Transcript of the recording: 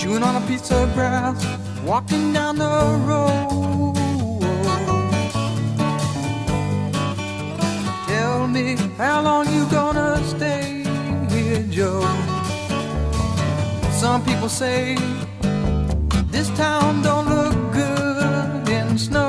chewing on a piece of grass, walking down the road. Tell me, how long you gonna stay here, Joe? Some people say this town don't look good in snow.